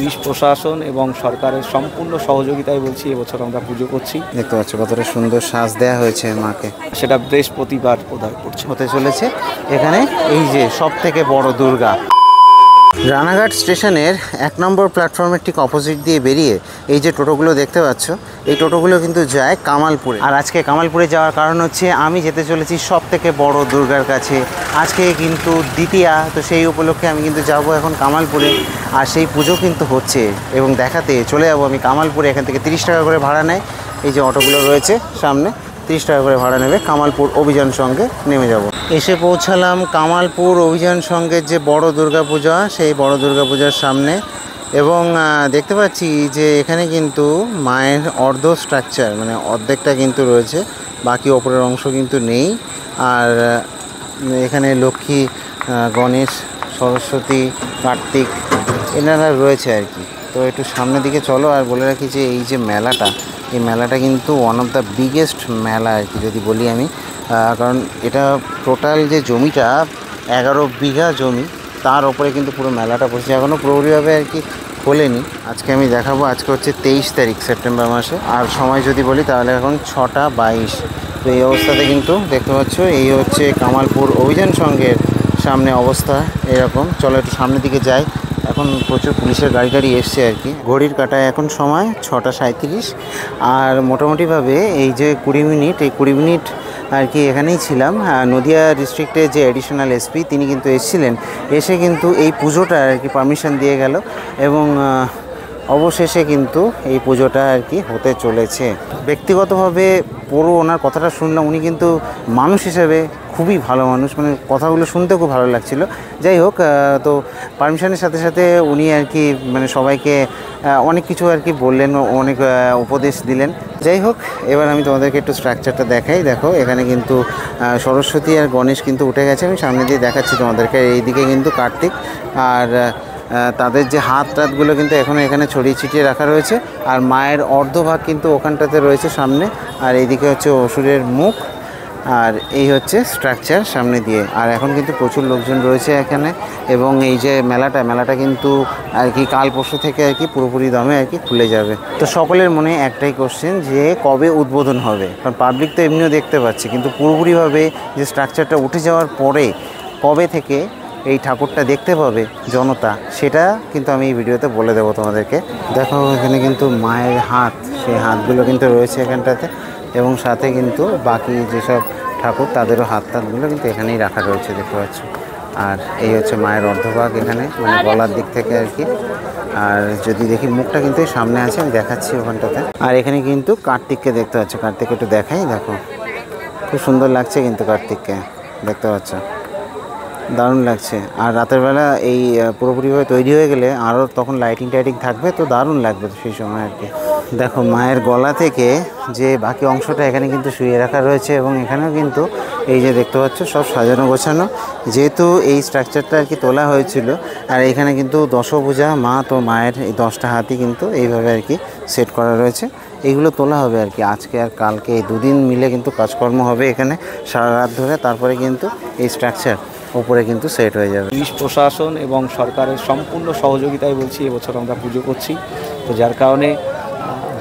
Police প্রশাসন এবং সরকারের সম্পূর্ণ সহযোগিতায় বলছি এবছর আমরা পুজো করছি। দেখতে পাচ্ছ কতটা সুন্দর সাজ দেওয়া হয়েছে মাকে। সেটা বৃহস্পতিবার বোধহয় পড়ছে। হতে চলেছে এখানে এই যে সব থেকে বড় দুর্গা। রানাঘাট স্টেশনের 1 নম্বর প্ল্যাটফর্মের ঠিক অপোজিট দিয়ে বেরিয়ে এই যে টোটোগুলো দেখতে পাচ্ছ, এই টোটোগুলো কিন্তু যায় কামালপুরে। আর আজকে কামালপুরে যাওয়ার কারণ হচ্ছে আমি যেতে চলেছি সব থেকে বড় দুর্গার কাছে। আজকে কিন্তু দ্বিতীয়া, তো সেই উপলক্ষে আমি কিন্তু যাব এখন কামালপুরে। আর সেই পুজো কিন্তু হচ্ছে এবং দেখাতে চলে যাব আমি কামালপুরে। এখান থেকে 30 টাকা করে ভাড়া নেয়, এই যে অটোগুলো রয়েছে সামনে, 30 টাকা করে ভাড়া নেবে। কামালপুর অভিযান সঙ্গে নেমে যাব। এসে পৌঁছালাম কামালপুর অভিযান সঙ্গের যে বড় দুর্গাপূজা, সেই বড় দুর্গাপূজার সামনে। এবং দেখতে পাচ্ছি যে এখানে কিন্তু মায়ের অর্ধ স্ট্রাকচার, মানে অর্ধেকটা কিন্তু রয়েছে, বাকি ওপরের অংশ কিন্তু নেই। আর এখানে লক্ষ্মী, গণেশ, সরস্বতী, কার্তিক এনারা রয়েছে আর কি। তো একটু সামনের দিকে চলো। আর বলে রাখি যে এই যে মেলাটা, এই মেলাটা কিন্তু ওয়ান অফ দ্য বিগেস্ট মেলা আর কি যদি বলি আমি। কারণ এটা টোটাল যে জমিটা 11 বিঘা জমি, তার ওপরে কিন্তু পুরো মেলাটা বসেছে। এখনও পুরোপুরিভাবে আর কি খোলেনি। আজকে আমি দেখাবো, আজকে হচ্ছে 23 তারিখ সেপ্টেম্বর মাসে। আর সময় যদি বলি তাহলে এখন 6টা 22। তো এই অবস্থাতে কিন্তু দেখতে পাচ্ছ এই হচ্ছে কামালপুর অভিযান সঙ্গের সামনে অবস্থা এরকম। চলো একটু সামনের দিকে যাই। এখন প্রচুর পুলিশের গাড়ি টাড়ি এসছে আর কি। ঘড়ির কাঁটায় এখন সময় 6টা 37। আর মোটামুটিভাবে এই যে 20 মিনিট, এই 20 মিনিট আর কি এখানেই ছিলাম। নদিয়া ডিস্ট্রিক্টের যে অ্যাডিশনাল এসপি তিনি কিন্তু এসেছিলেন, এসে কিন্তু এই পুজোটা আর কি পারমিশন দিয়ে গেল। এবং অবশেষে কিন্তু এই পুজোটা আর কি হতে চলেছে। ব্যক্তিগতভাবে পুরো ওনার কথাটা শুনলাম, উনি কিন্তু মানুষ হিসেবে খুবই ভালো মানুষ, মানে কথাগুলো শুনতে খুব ভালো লাগছিল। যাই হোক, তো পারমিশনের সাথে সাথে উনি আর কি মানে সবাইকে অনেক কিছু আর কি বললেন, অনেক উপদেশ দিলেন। যাই হোক, এবার আমি তোমাদেরকে একটু স্ট্রাকচারটা দেখাই। দেখো এখানে কিন্তু সরস্বতী আর গণেশ কিন্তু উঠে গেছে। আমি সামনে দিয়ে দেখাচ্ছি তোমাদেরকে। এইদিকে কিন্তু কার্তিক, আর তাদের যে হাত টাতগুলো কিন্তু এখনও এখানে ছড়িয়ে ছিটিয়ে রাখা রয়েছে। আর মায়ের অর্ধভাগ কিন্তু ওখানটাতে রয়েছে সামনে। আর এইদিকে হচ্ছে অসুরের মুখ। আর এই হচ্ছে স্ট্রাকচার সামনে দিয়ে। আর এখন কিন্তু প্রচুর লোকজন রয়েছে এখানে। এবং এই যে মেলাটা কিন্তু আর কি কাল পরশু থেকে আর কি পুরোপুরি দমে আর কি খুলে যাবে। তো সকলের মনে একটাই কোশ্চেন যে কবে উদ্বোধন হবে, কারণ পাবলিক তো এমনিও দেখতে পাচ্ছে, কিন্তু পুরোপুরিভাবে যে স্ট্রাকচারটা উঠে যাওয়ার পরে কবে থেকে এই ঠাকুরটা দেখতে পাবে জনতা, সেটা কিন্তু আমি এই ভিডিওতে বলে দেবো তোমাদেরকে। দেখো এখানে কিন্তু মায়ের হাত, সেই হাতগুলো কিন্তু রয়েছে এখানটাতে। এবং সাথে কিন্তু বাকি যেসব ঠাকুর তাদেরও হাত টাতগুলো কিন্তু এখানেই রাখা রয়েছে, দেখতে পাচ্ছ। আর এই হচ্ছে মায়ের অর্ধভাগ এখানে, মানে গলার দিক থেকে আর কি। আর যদি দেখি মুখটা কিন্তু সামনে আছে, আমি দেখাচ্ছি ওখানটাতে। আর এখানে কিন্তু কার্তিককে দেখতে পাচ্ছ, কার্তিককে একটু দেখাই। দেখো খুব সুন্দর লাগছে কিন্তু কার্তিককে, দেখতে পাচ্ছ, দারুণ লাগছে। আর রাতের বেলা এই পুরোপুরিভাবে তৈরি হয়ে গেলে আরও তখন লাইটিং টাইটিং থাকবে, তো দারুণ লাগবে সেই সময় আর কি। দেখো মায়ের গলা থেকে যে বাকি অংশটা এখানে কিন্তু শুয়ে রাখা রয়েছে। এবং এখানেও কিন্তু এই যে দেখতে পাচ্ছ সব সাজানো গোছানো, যেহেতু এই স্ট্রাকচারটা আর কি তোলা হয়েছিল। আর এখানে কিন্তু দশভুজা মা, তো মায়ের এই 10টা হাতই কিন্তু এইভাবে আর কি সেট করা রয়েছে। এইগুলো তোলা হবে আর কি আজকে আর কালকে, এই 2 দিন মিলে কিন্তু কাজকর্ম হবে এখানে সারা রাত ধরে। তারপরে কিন্তু এই স্ট্রাকচার উপরে কিন্তু সেট হয়ে যাবে। পুলিশ প্রশাসন এবং সরকারের সম্পূর্ণ সহযোগিতায় বলছি এবছর আমরা পুজো করছি। তো যার কারণে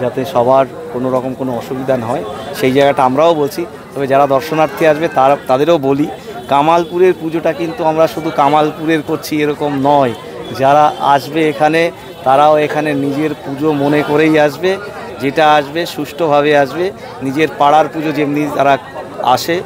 যাতে সবার কোনো রকম কোনো অসুবিধা না হয় সেই জায়গাটা আমরাও বলছি। তবে যারা দর্শনার্থী আসবে তাদেরও বলি, কামালপুরের পুজোটা কিন্তু আমরা শুধু কামালপুরের করছি এরকম নয়। যারা আসবে এখানে তারাও এখানে নিজের পুজো মনে করেই আসবে, যেটা আসবে সুষ্ঠুভাবে আসবে। নিজের পাড়ার পুজো যেমনি তারা আসে,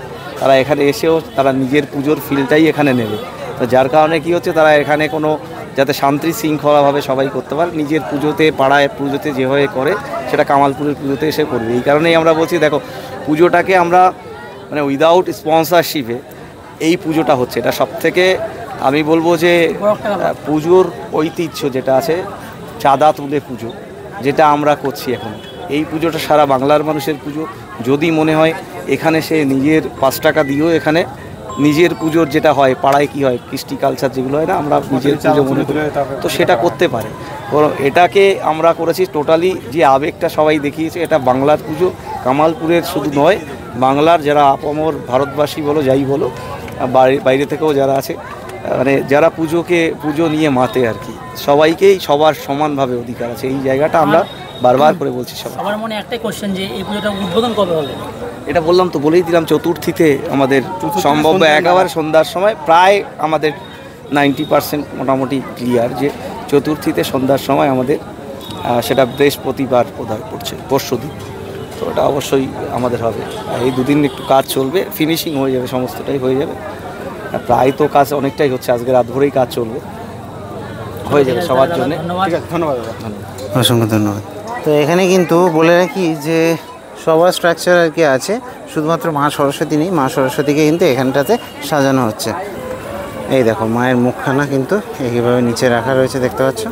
তারা এখানে এসেও তারা নিজের পুজোর ফিলটাই এখানে নেবে। তো যার কারণে কি হচ্ছে, তারা এখানে কোনো যাতে শান্তি শৃঙ্খলাভাবে সবাই করতে পারে, নিজের পুজোতে পাড়ায় পুজোতে যেভাবে করে সেটা কামালপুরের পুজোতে এসে করবে। এই কারণেই আমরা বলছি, দেখো পুজোটাকে আমরা মানে উইদাউট স্পন্সরশিপে এই পুজোটা হচ্ছে, এটা সবথেকে আমি বলবো যে পুজোর ঐতিহ্য যেটা আছে, চাঁদা তুলে পুজো যেটা আমরা করছি এখন, এই পুজোটা সারা বাংলার মানুষের পুজো। যদি মনে হয় এখানে সে নিজের 5 টাকা দিয়েও এখানে নিজের পুজোর যেটা হয় পাড়ায় কি হয় কৃষ্টি কালচার যেগুলো হয় না, আমরা নিজের পুজো মনে করি, তো সেটা করতে পারে। এটাকে আমরা করেছি টোটালি, যে আবেগটা সবাই দেখিয়েছে, এটা বাংলার পুজো, কামালপুরের শুধু নয়, বাংলার যারা আপামর ভারতবাসী বলো যাই বলো, বাইরে থেকেও যারা আছে মানে যারা পুজো নিয়ে মাতে আর কি, সবাইকেই সবার সমানভাবে অধিকার আছে, এই জায়গাটা আমরা বারবার করে বলছি। সবার মনে একটাই কোশ্চেন যে এই পুজোটা উদ্বোধন কবে হবে? এটা বললাম তো, বলেই দিলাম চতুর্থীতে আমাদের সম্ভব একেবারে সন্ধ্যার সময়, প্রায় আমাদের 90% মোটামুটি ক্লিয়ার যে চতুর্থীতে সন্ধ্যার সময় আমাদের সেটা বৃহস্পতিবার বোধহয় পড়ছে, পরশুদিন। তো ওটা অবশ্যই আমাদের হবে। এই দুদিন একটু কাজ চলবে, ফিনিশিং হয়ে যাবে, সমস্তটাই হয়ে যাবে। প্রায় তো কাজ অনেকটাই হচ্ছে, আজকে রাত ভরেই কাজ চলবে, হয়ে যাবে সবার জন্য। ঠিক আছে, ধন্যবাদ দাদা। অসংখ্য ধন্যবাদ। তো এখানে কিন্তু বলে রাখি যে সবার স্ট্রাকচার আর কি আছে, শুধুমাত্র মা সরস্বতী নেই, মা সরস্বতীকে কিন্তু এখানটাতে সাজানো হচ্ছে। এই দেখো মায়ের মুখখানা কিন্তু এইভাবে নিচে রাখা রয়েছে, দেখতে পাচ্ছ?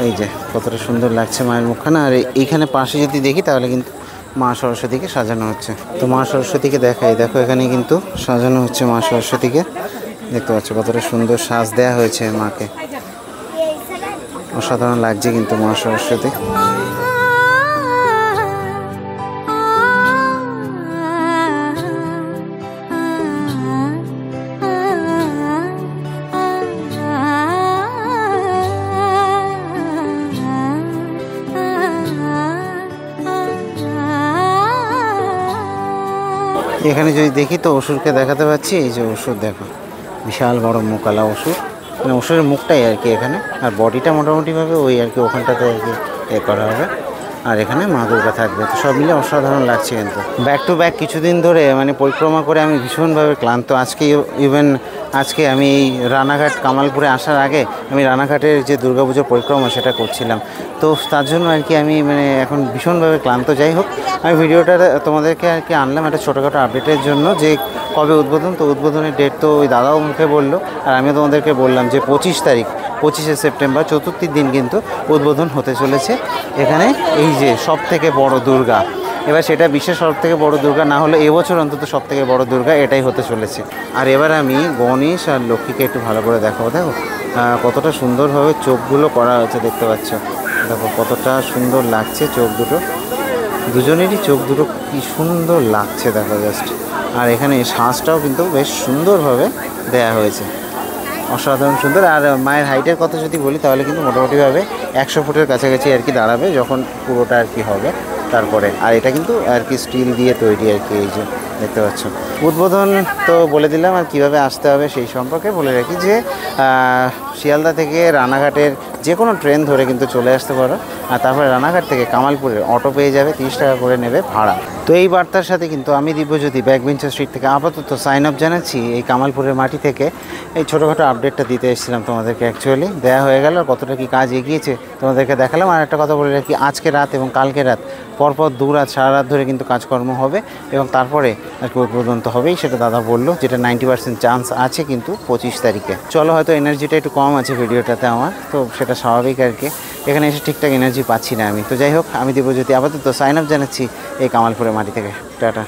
এই যে কতটা সুন্দর লাগছে মায়ের মুখখানা। আর এইখানে পাশে যদি দেখি তাহলে কিন্তু মা সরস্বতীকে সাজানো হচ্ছে। তো মা সরস্বতীকে দেখাই, দেখো এখানে কিন্তু সাজানো হচ্ছে মা সরস্বতীকে, দেখতে পাচ্ছ কতটা সুন্দর সাজ দেওয়া হয়েছে মাকে, অসাধারণ লাগছে কিন্তু মা সরস্বতী। এখানে যদি দেখি তো অসুরকে দেখাতে পাচ্ছি, এই যে অসুর দেখো, বিশাল বড় মুকালা অসুর, মানে অসুরের মুখটাই আর কি এখানে, আর বডিটা মোটামুটিভাবে ওই আর কি ওখানটাতে আর কি করা হবে। আর এখানে মা দুর্গা থাকবে। তো সব মিলে অসাধারণ লাগছে কিন্তু। ব্যাক টু ব্যাক কিছুদিন ধরে মানে পরিক্রমা করে আমি ভীষণভাবে ক্লান্ত। আজকে আমি এই রানাঘাট কামালপুরে আসার আগে আমি রানাঘাটের যে দুর্গাপুজোর পরিক্রমা সেটা করছিলাম। তো তার জন্য আর কি আমি মানে এখন ভীষণভাবে ক্লান্ত। যাই হোক, আমি ভিডিওটা তোমাদেরকে আর কি আনলাম একটা ছোটোখাটো আপডেটের জন্য, যে কবে উদ্বোধন। তো উদ্বোধনের ডেট তো ওই দাদাও মুখে বললো, আর আমিও তোমাদেরকে বললাম যে 25শে সেপ্টেম্বর চতুর্থীর দিন কিন্তু উদ্বোধন হতে চলেছে এখানে এই যে সব থেকে বড় দুর্গা। এবার সেটা বিশ্বের সব থেকে বড় দুর্গা না হলে এবছর অন্তত সব থেকে বড় দুর্গা এটাই হতে চলেছে। আর এবার আমি গণেশ আর লক্ষ্মীকে একটু ভালো করে দেখাবো। দেখো কতটা সুন্দরভাবে চোখগুলো করা হয়েছে, দেখতে পাচ্ছ? দেখো কতটা সুন্দর লাগছে চোখ দুটো, দুজনেরই চোখ দুটো কি সুন্দর লাগছে দেখো জাস্ট। আর এখানে সাজটাও কিন্তু বেশ সুন্দরভাবে দেয়া হয়েছে, অসাধারণ সুন্দর। আর মায়ের হাইটের কথা যদি বলি তাহলে কিন্তু মোটামুটিভাবে 100 ফুটের কাছাকাছি আর কি দাঁড়াবে যখন পুরোটা আর কি হবে তারপরে। আর এটা কিন্তু আর কি স্টিল দিয়ে তৈরি আর কি, এই যে দেখতে পাচ্ছ। উদ্বোধন তো বলে দিলাম, আর কীভাবে আসতে হবে সেই সম্পর্কে বলে রাখি যে শিয়ালদা থেকে রানাঘাটের যে কোনো ট্রেন ধরে কিন্তু চলে আসতে পারো। আর তারপরে রানাঘাট থেকে কামালপুরের অটো পেয়ে যাবে, 30 টাকা করে নেবে ভাড়া। তো এই বার্তার সাথে কিন্তু আমি দিব্যজ্যোতি ব্যাকবেঞ্চার স্ট্রিট থেকে আপাতত সাইন আপ জানাচ্ছি। এই কামালপুরের মাটি থেকে এই ছোটোখাটো আপডেটটা দিতে এসেছিলাম তোমাদেরকে, অ্যাকচুয়ালি দেওয়া হয়ে গেল। কতটা কি কাজ এগিয়েছে তোমাদেরকে দেখালাম। আর একটা কথা বলে রাখি, আজকে রাত এবং কালকে রাত পরপর 2 রাত সারা রাত ধরে কিন্তু কাজকর্ম হবে এবং তারপরে আর কি উদ্বোধন তো হবেই, সেটা দাদা বললো, যেটা 90% চান্স আছে কিন্তু 25 তারিখে। চলো, হয়তো এনার্জিটা একটু কম আছে ভিডিওটাতে আমার, তো সেটা স্বাভাবিক আর কি। এখানে এসে ঠিকঠাক এনার্জি পাচ্ছি না আমি। তো যাই হোক, আমি দিব্যজ্যোতি আপাতত সাইন আপ জানাচ্ছি এই কামালপুরের মাটি থেকে। টাটা।